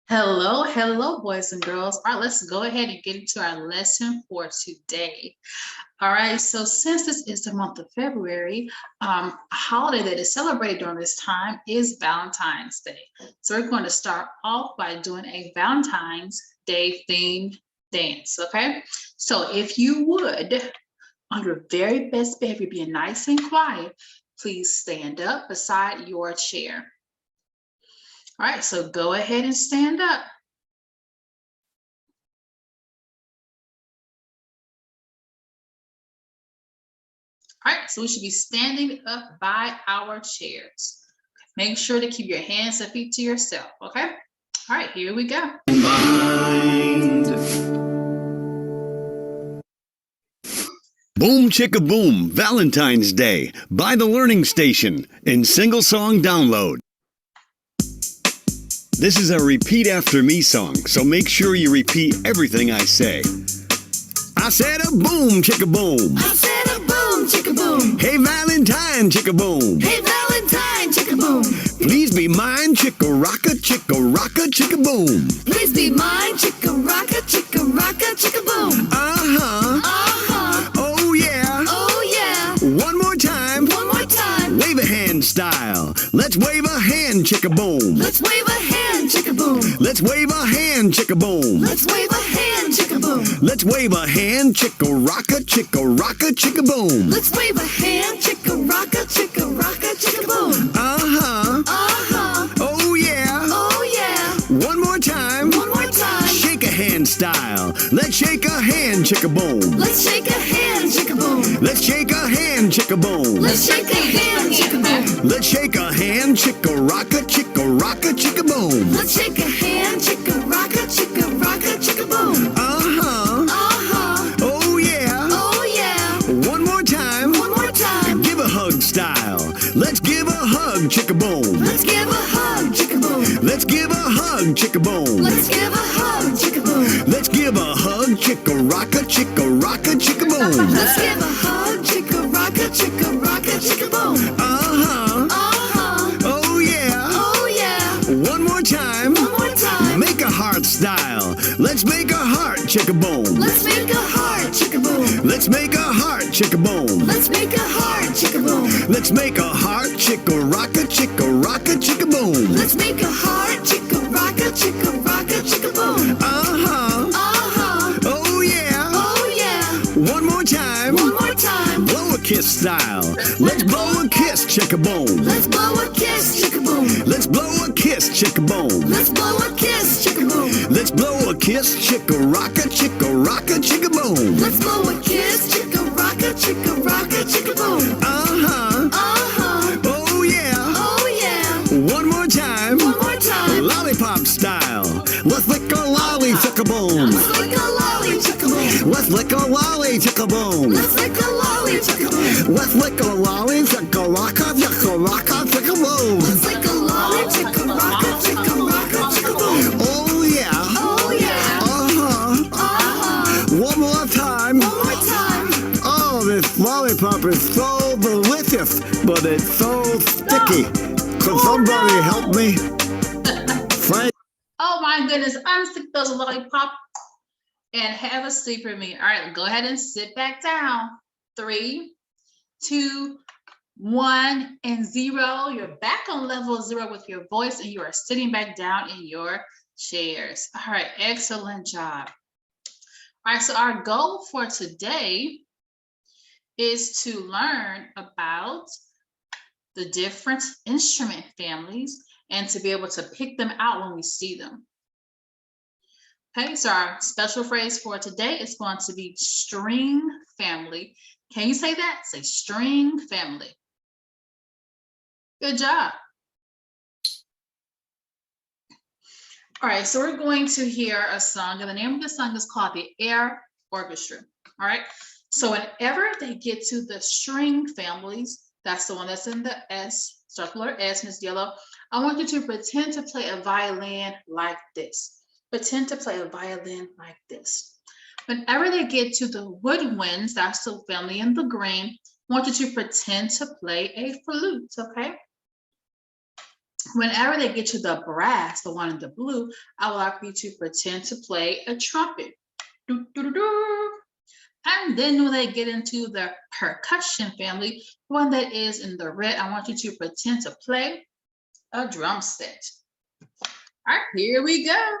Hello, hello, boys and girls. All right, let's go ahead and get into our lesson for today. All right, so since this is the month of February, a holiday that is celebrated during this time is Valentine's Day. So we're going to start off by doing a Valentine's Day themed dance, okay? So if you would, on your very best behavior, being nice and quiet, please stand up beside your chair. All right, so go ahead and stand up. All right, so we should be standing up by our chairs. Make sure to keep your hands and feet to yourself, okay? All right, here we go. Boom Chicka Boom, Valentine's Day, by the Learning Station, in single song download. This is a repeat after me song, so make sure you repeat everything I say. I said a boom chicka boom. I said a boom chicka boom. Hey Valentine chicka boom. Hey Valentine chicka boom. Please be mine chicka rocka chicka boom. Please be mine chicka rocka chicka boom. Uh-huh. Uh-huh. Oh yeah. Oh yeah. One more time. One more time. Wave a hand style. Let's wave a hand chicka boom. Let's wave a hand chicka boom. Let's wave a hand chicka boom. Let's wave a hand chicka boom. Let's wave a hand chicka rocka chicka boom. Let's wave a hand chicka rocka chicka boom. Uh-huh. Uh-huh. Oh yeah. Oh yeah. One more time. One more time. Shake a hand style. Let's shake a hand chicka boom. Let's shake a hand chicka boom. Let's shake a hand chicka boom. Let's shake a hand chicka boom. Let's shake a hand chicka rocka chicka boom. Let's shake a hand chicka rocka chicka boom. Uh-huh. Uh-huh. Oh yeah. Oh yeah. One more time. One more time. Give a hug style. Let's give a hug chicka boom. Let's give a hug chicka boom. Let's give a hug chicka boom. Let's give a hug chicka boom. Let's give a hug chicka rocka chicka boom. Let's give a hug chicka rocka chicka boom. Uh-huh. Uh-huh. Oh yeah. Oh yeah. One more time. One more time. Make a heart style. Let's make a heart chicka boom. Let's make a heart chicka boom. Let's make a heart chicka boom. Let's make a heart chicka boom. Let's make a heart chicka rocka chicka boom. Let's make a heart chicka rocka chicka boom. Uh-huh. Uh-huh. Oh yeah. Oh yeah. One more time. One more time. Blow a kiss style. Let's blow a kiss chicka boom. Let's blow a kiss chicka boom. Let's blow a kiss chicka boom. Let's blow a kiss chicka boom. Let's blow a kiss chicka rocka chicka boom. Let's blow a kiss chicka rocka chicka boom. Uh-huh. Uh-huh. Oh yeah. Oh yeah. One more time. One more time. Lollipop style. Let's lick a lolly chicka boom. Let's lick a lolly chicka boom. Let's lick a lolly chicka boom. Let's lick a lolly chicka boom. Let's lick a lolly chicka rocka chicka boom. Let's lick a lolly chicka rocka chicka boom. Oh yeah. Oh yeah. Uh-huh. Uh-huh. One more time. One more time. Oh, this lollipop is so delicious, but it's so sticky. Could somebody help me? Frank? Oh my goodness, unstick those lollipop and have a seat for me. All right, go ahead and sit back down. 3, 2, 1, and 0. You're back on level 0 with your voice, and you are sitting back down in your chairs. All right, excellent job. All right, so our goal for today is to learn about the different instrument families and to be able to pick them out when we see them. Okay, so our special phrase for today is going to be string family. Can you say that? Say string family. Good job. All right, so we're going to hear a song, and the name of the song is called the Air Orchestra. All right, so whenever they get to the string families, that's the one that's in the S, starts with the letter S, Miss Yellow. I want you to pretend to play a violin like this. Pretend to play a violin like this. Whenever they get to the woodwinds, that's the family in the green, I want you to pretend to play a flute, okay? Whenever they get to the brass, the one in the blue, I would like you to pretend to play a trumpet. Doo, doo, doo, doo. And then when they get into the percussion family, one that is in the red, I want you to pretend to play a drum set. All right, here we go.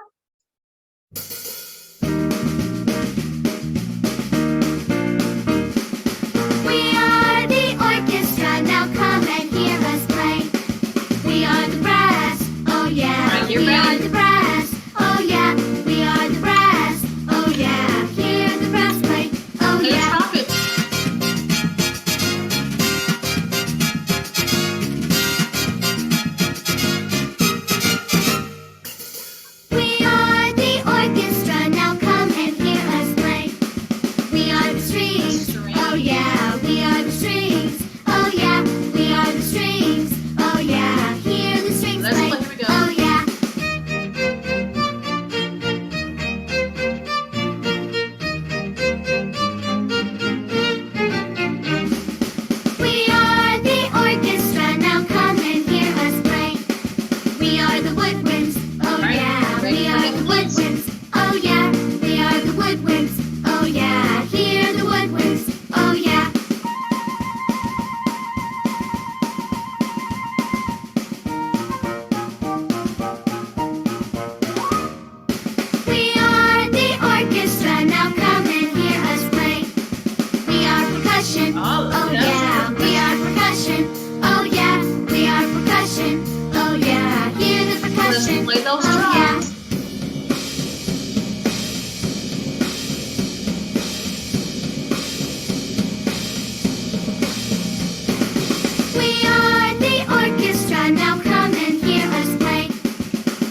We are the orchestra, now come and hear us play. We are the brass, oh yeah. Are you We ready? are the brass, oh yeah. We are the brass, oh yeah. Hear the brass play, oh Play the yeah. trumpet. We are the orchestra, now come and hear us play. We are the strings, oh yeah. We are the strings, oh yeah. We are the strings, oh yeah. Hear the strings Let's play, play, here we go. oh yeah. We are the orchestra, now come and hear us play. We are the woodwinds, oh Right, yeah. ready We for are the the woodwinds, oh yeah. We are the woodwinds, oh yeah. Hear the woodwinds, oh yeah. We are the orchestra, now come and hear us play. We are percussion, Oh, oh yes. yeah. We are percussion, oh yeah. We are percussion, oh yeah. Hear the Let's percussion, play those oh yeah. drums. We are the orchestra, now come and hear us play.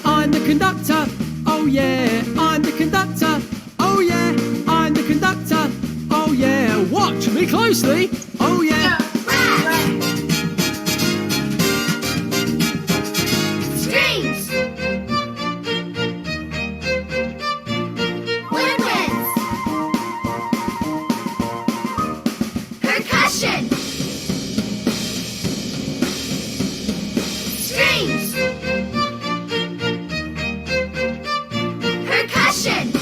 I'm the conductor, oh yeah, I'm the conductor, oh yeah, I'm the conductor, oh yeah, watch me closely, oh yeah. Brass, strings, woodwinds, percussion, strings, percussion,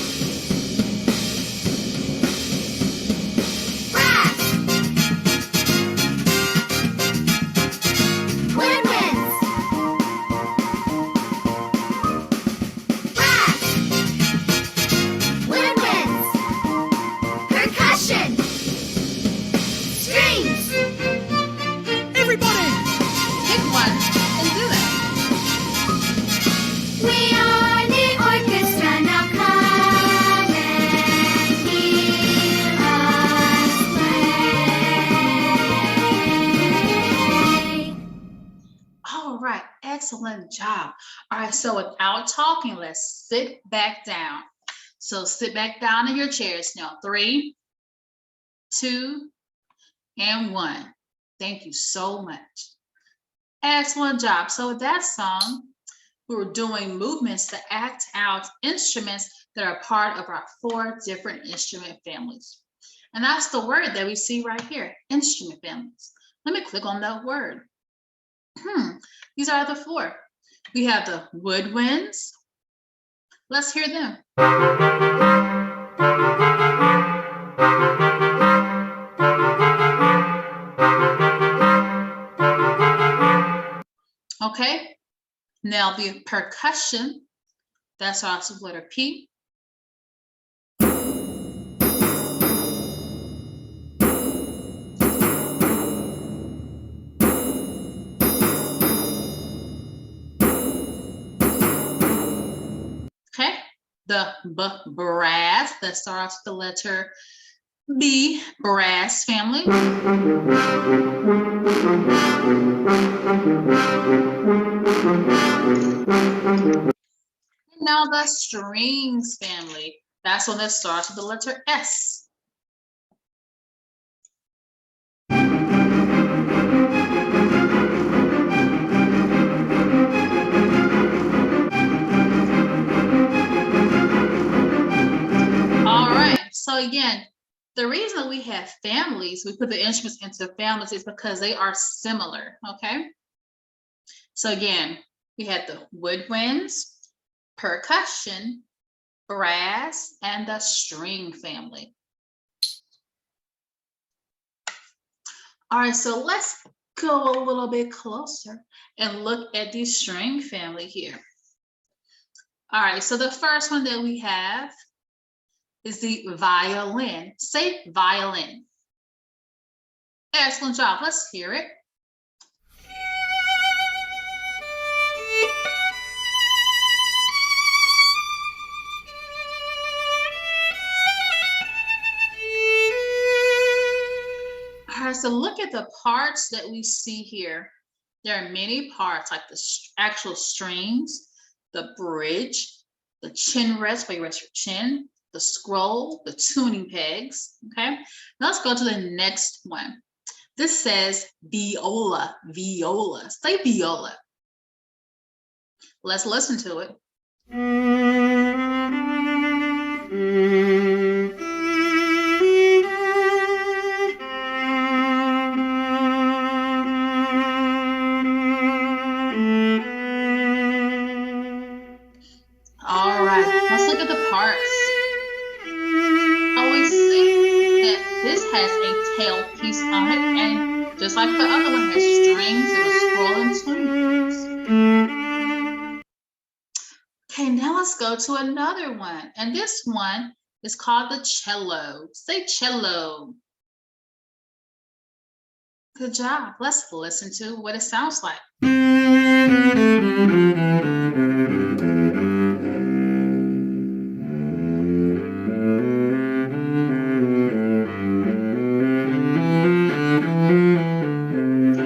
brass, woodwinds, brass, woodwinds, percussion, strings. Everybody! Pick one and do that. We are the orchestra, now come and hear us play. All right, excellent job. All right, so without talking, let's sit back down. So sit back down in your chairs now. 3, 2, and 1. Thank you so much. Excellent job. So with that song, we were doing movements to act out instruments that are part of our 4 different instrument families. And that's the word that we see right here, instrument families. Let me click on that word. These are the 4. We have the woodwinds. Let's hear them. Okay, now the percussion, that starts with letter P. Okay, the brass, that starts with the letter B, brass family. Now the strings family, that's one that starts with the letter S. All right, so again, the reason we have families, we put the instruments into families is because they are similar, okay? So again, We had the woodwinds, percussion, brass, and the string family. All right, so let's go a little bit closer and look at the string family here. All right, so the first one that we have is the violin. Say violin. Excellent job. Let's hear it. All right, so look at the parts that we see here. There are many parts, like the actual strings, the bridge, the chin rest, where you rest your chin, the scroll, the tuning pegs. Okay, now let's go to the next one. This says viola, viola. Say viola. Let's listen to it. All right, let's look at the parts. Oh, we see that this has a tail piece on it, and just like the other one, has strings and a scroll and tuning pegs. Okay, now let's go to another one, and this one is called the cello. Say cello. Good job. Let's listen to what it sounds like.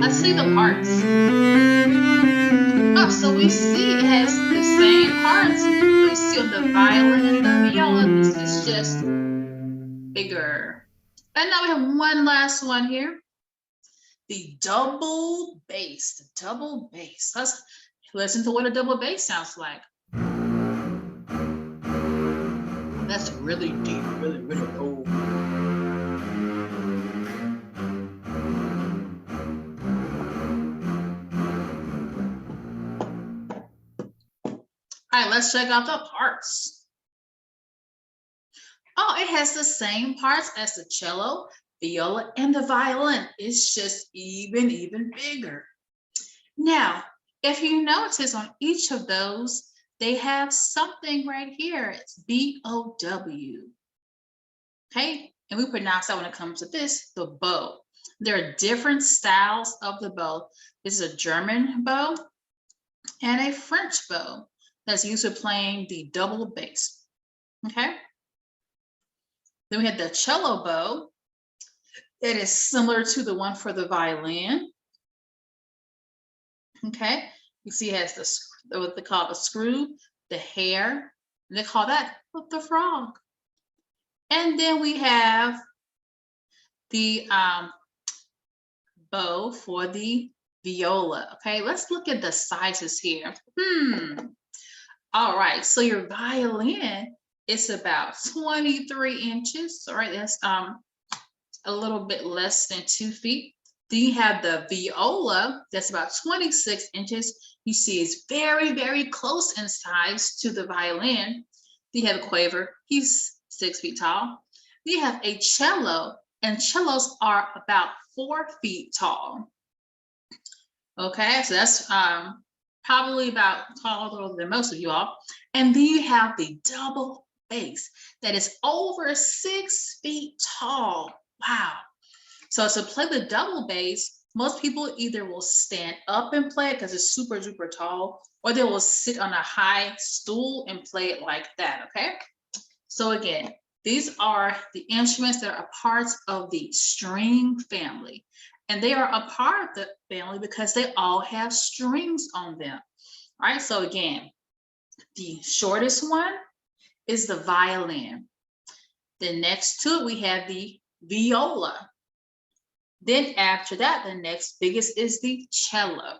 Let's see the parts. Oh, so we see it has the same parts we see on the violin and the viola. This is just bigger. And now we have one last one here. The double bass. The double bass. Let's listen to what a double bass sounds like. That's really deep, really, really low. All right, let's check out the parts. Oh, it has the same parts as the cello, viola, and the violin. It's just even bigger. Now, if you notice on each of those, they have something right here. It's B-O-W. Okay, and we pronounce that when it comes to this, the bow. There are different styles of the bow. This is a German bow and a French bow that's used for playing the double bass. Okay. Then we have the cello bow. It is similar to the one for the violin. Okay, you see it has what they call the screw, the hair, and they call that the frog. And then we have the bow for the viola. Okay, let's look at the sizes here. All right, so your violin is about 23 inches. All right, that's a little bit less than 2 feet. Then you have the viola, that's about 26 inches. You see it's very close in size to the violin. Then you have a quaver, he's 6 feet tall. Then you have a cello, and cellos are about 4 feet tall. Okay, so that's probably about taller than most of you all. And then you have the double bass that is over 6 feet tall. Wow. So to play the double bass, most people either will stand up and play it because it's super duper tall, or they will sit on a high stool and play it like that. Okay. So again, these are the instruments that are parts of the string family. And they are a part of the family because they all have strings on them. All right, so again, the shortest one is the violin. Then next to it, we have the viola. Then after that, the next biggest is the cello. All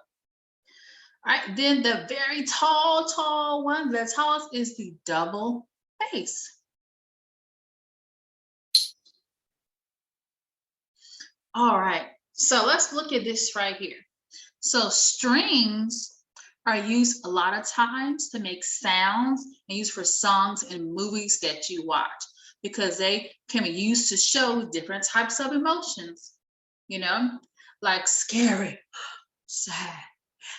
right, then the very tall one, the tallest is the double bass. All right, so let's look at this right here. So strings are used a lot of times to make sounds and used for songs and movies that you watch because they can be used to show different types of emotions, like scary, sad,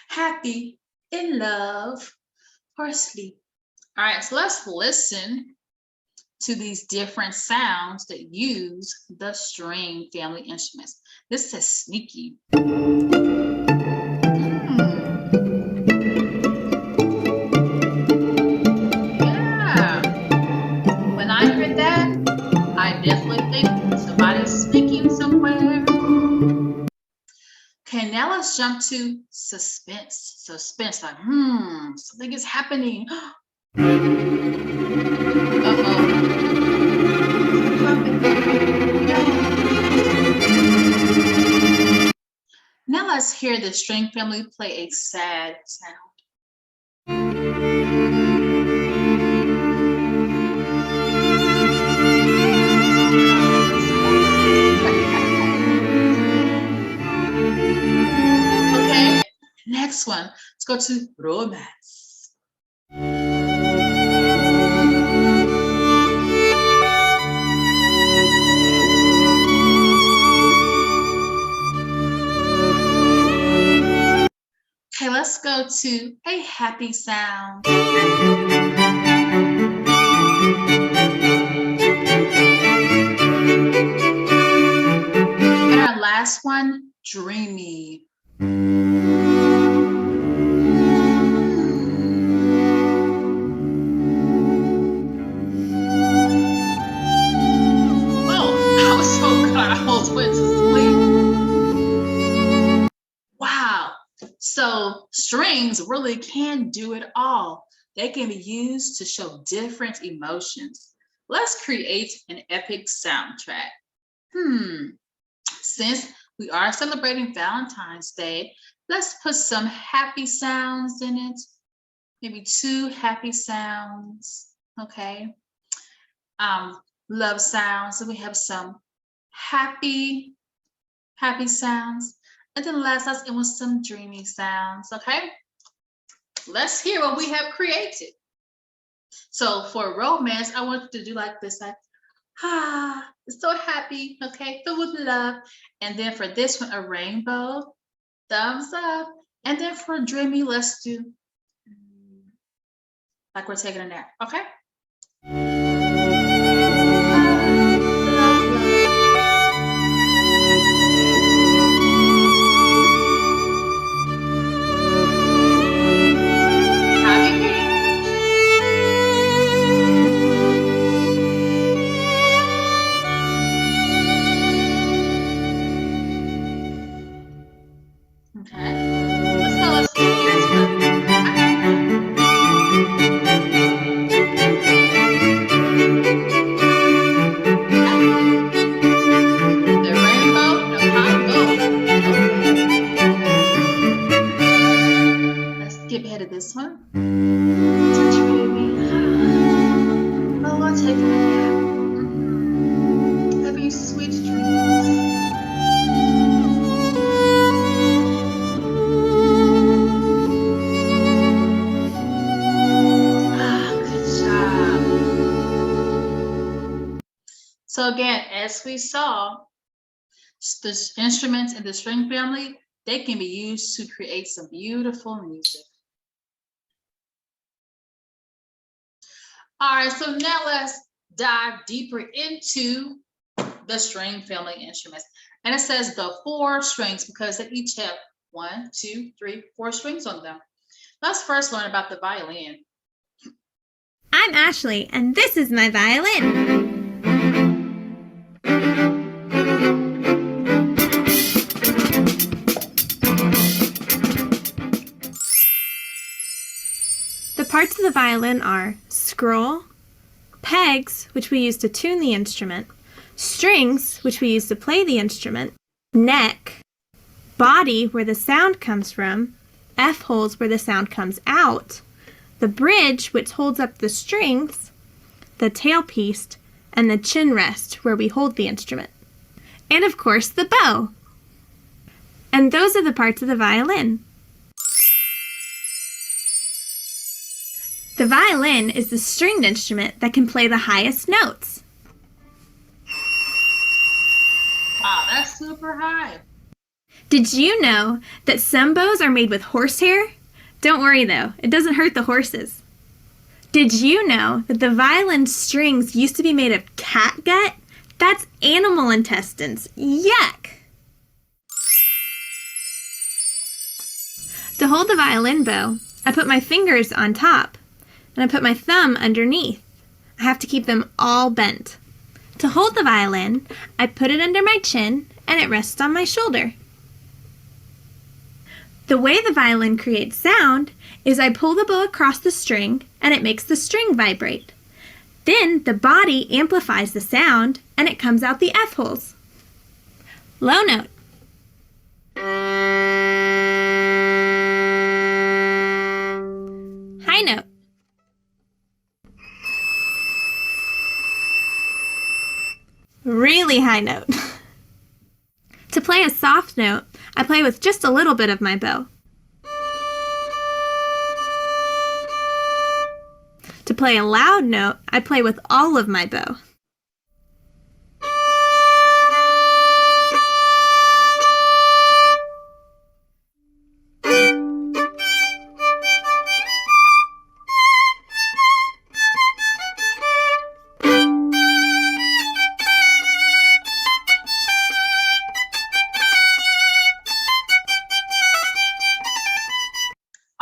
happy, in love, or asleep. All right, so let's listen to these different sounds that use the string family instruments. This says sneaky. Yeah. When I heard that, I definitely think somebody's sneaking somewhere. Okay, now let's jump to suspense. Suspense, like, something is happening. Now let's hear the string family play a sad sound. Okay, next one. Let's go to romance. Okay, let's go to a happy sound. And our last one, dreamy. Oh, I was so good. I almost went to sleep. Wow. So strings really can do it all. They can be used to show different emotions. Let's create an epic soundtrack. Since we are celebrating Valentine's Day, let's put some happy sounds in it. Maybe 2 happy sounds, okay? Love sounds, so we have some happy sounds. And then last, let's end with some dreamy sounds, okay? Let's hear what we have created. So for romance, I want you to do like this, like, it's so happy, okay, filled with love. And then for this one, a rainbow, thumbs up. And then for dreamy, let's do like we're taking a nap, okay? Okay, let's go. Let's do this one. The rainbow, the pot of gold. Okay. Let's skip ahead of this one. Oh, I'll take a nap. Having sweet dreams. So again, as we saw, the instruments in the string family, they can be used to create some beautiful music. All right, so now let's dive deeper into the string family instruments. And it says the 4 strings because they each have 1, 2, 3, 4 strings on them. Let's first learn about the violin. I'm Ashley, and this is my violin. The parts of the violin are scroll, pegs, which we use to tune the instrument, strings, which we use to play the instrument, neck, body, where the sound comes from, F-holes, where the sound comes out, the bridge, which holds up the strings, the tailpiece, and the chin rest, where we hold the instrument. And of course, the bow. And those are the parts of the violin. The violin is the stringed instrument that can play the highest notes. Wow, that's super high. Did you know that some bows are made with horsehair? Don't worry though, it doesn't hurt the horses. Did you know that the violin strings used to be made of catgut? That's animal intestines. Yuck! To hold the violin bow, I put my fingers on top and I put my thumb underneath. I have to keep them all bent. To hold the violin, I put it under my chin and it rests on my shoulder. The way the violin creates sound is I pull the bow across the string and it makes the string vibrate. Then the body amplifies the sound and it comes out the F holes. Low note. High note. Really high note. To play a soft note, I play with just a little bit of my bow. To play a loud note, I play with all of my bow.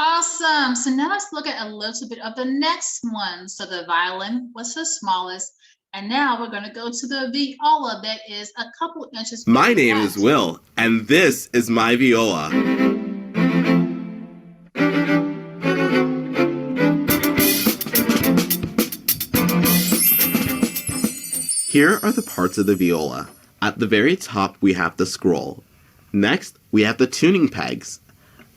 Awesome. So now let's look at a little bit of the next one. So the violin was the smallest. And now we're going to go to the viola that is a couple inches. My bigger name than is that. Will, and this is my viola. Here are the parts of the viola. At the very top, we have the scroll. Next, we have the tuning pegs.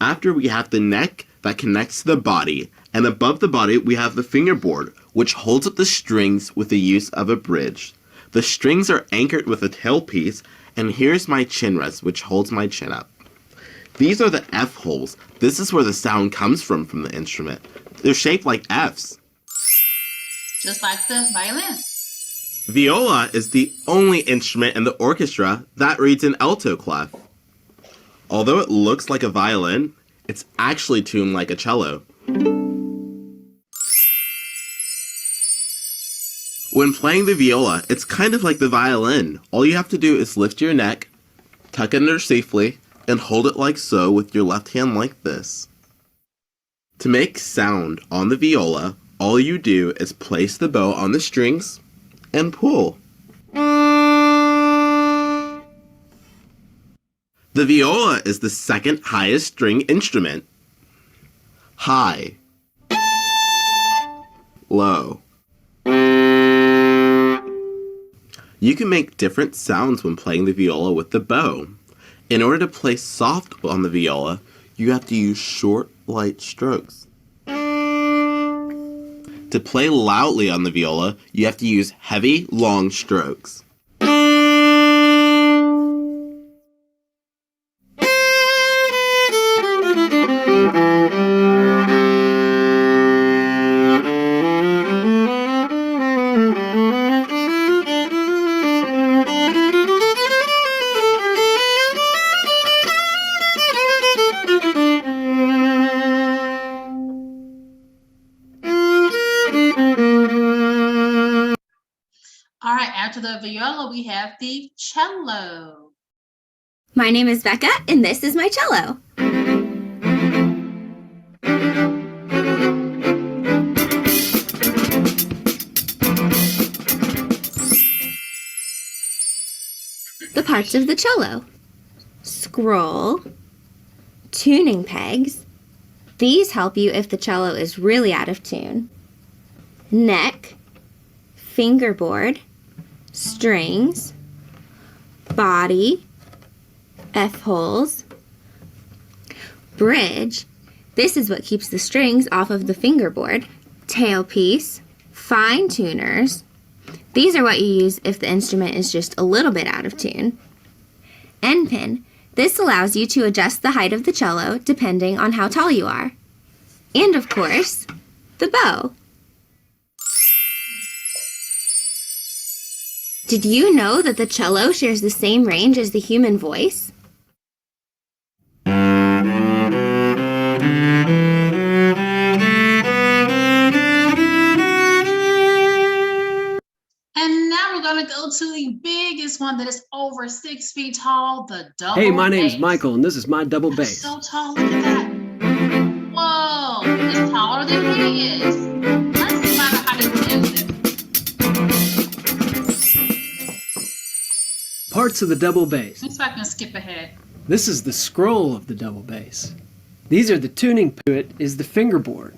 After, we have the neck that connects to the body. And above the body, we have the fingerboard, which holds up the strings with the use of a bridge. The strings are anchored with a tailpiece, and here's my chin rest, which holds my chin up. These are the F holes. This is where the sound comes from the instrument. They're shaped like Fs. Just like the violin. Viola is the only instrument in the orchestra that reads an alto clef. Although it looks like a violin, it's actually tuned like a cello. When playing the viola, it's kind of like the violin. All you have to do is lift your neck, tuck it under safely, and hold it like so with your left hand like this. To make sound on the viola, all you do is place the bow on the strings and pull. The viola is the second highest string instrument. High. Low. You can make different sounds when playing the viola with the bow. In order to play soft on the viola, you have to use short, light strokes. To play loudly on the viola, you have to use heavy, long strokes. All right, after the viola, we have the cello. My name is Becca, and this is my cello. The parts of the cello: scroll, tuning pegs. These help you if the cello is really out of tune. Neck, fingerboard, strings, body, F holes, bridge. This is what keeps the strings off of the fingerboard. Tailpiece, fine tuners. These are what you use if the instrument is just a little bit out of tune. End pin. This allows you to adjust the height of the cello depending on how tall you are. And of course, the bow. Did you know that the cello shares the same range as the human voice? And now we're gonna go to the biggest one that is over 6 feet tall, the double Hey, my name's bass. Michael, and this is my double That's bass. so tall, look at that. Whoa, it's taller than he is. Let's find out how to do this. Parts of the double bass. Let's see if I can skip ahead. This is the scroll of the double bass. These are the tuning to it is the fingerboard.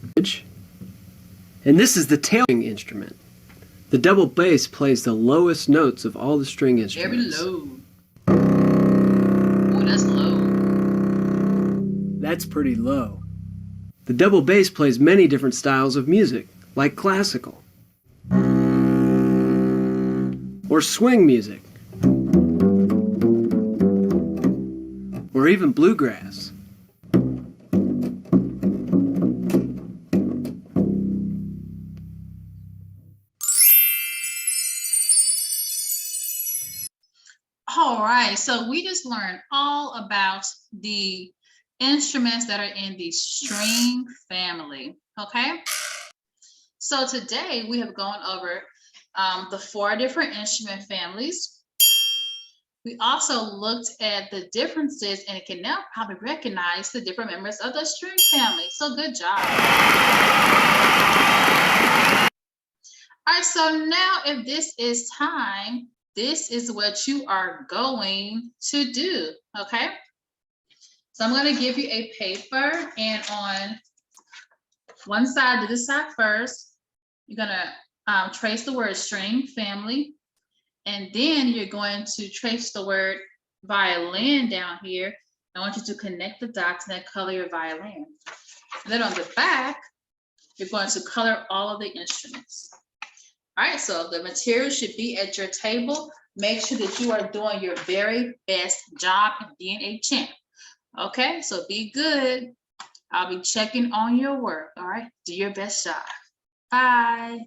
And this is the tailing instrument. The double bass plays the lowest notes of all the string Very instruments. low. Oh, that's low. That's pretty low. The double bass plays many different styles of music, like classical, or swing music, or even bluegrass. All right, so we just learned all about the instruments that are in the string family, okay? So today we have gone over the 4 different instrument families. We also looked at the differences and it can now probably recognize the different members of the string family. So good job. All right, so now if this is time, this is what you are going to do, okay? So I'm going to give you a paper, and on one side, do this side first. You're going to trace the word string family, and then you're going to trace the word violin down here. I want you to connect the dots and then color your violin. And then on the back, you're going to color all of the instruments. All right, so the material should be at your table. Make sure that you are doing your very best job and being a champ. Okay, so be good. I'll be checking on your work. All right, do your best job. Bye.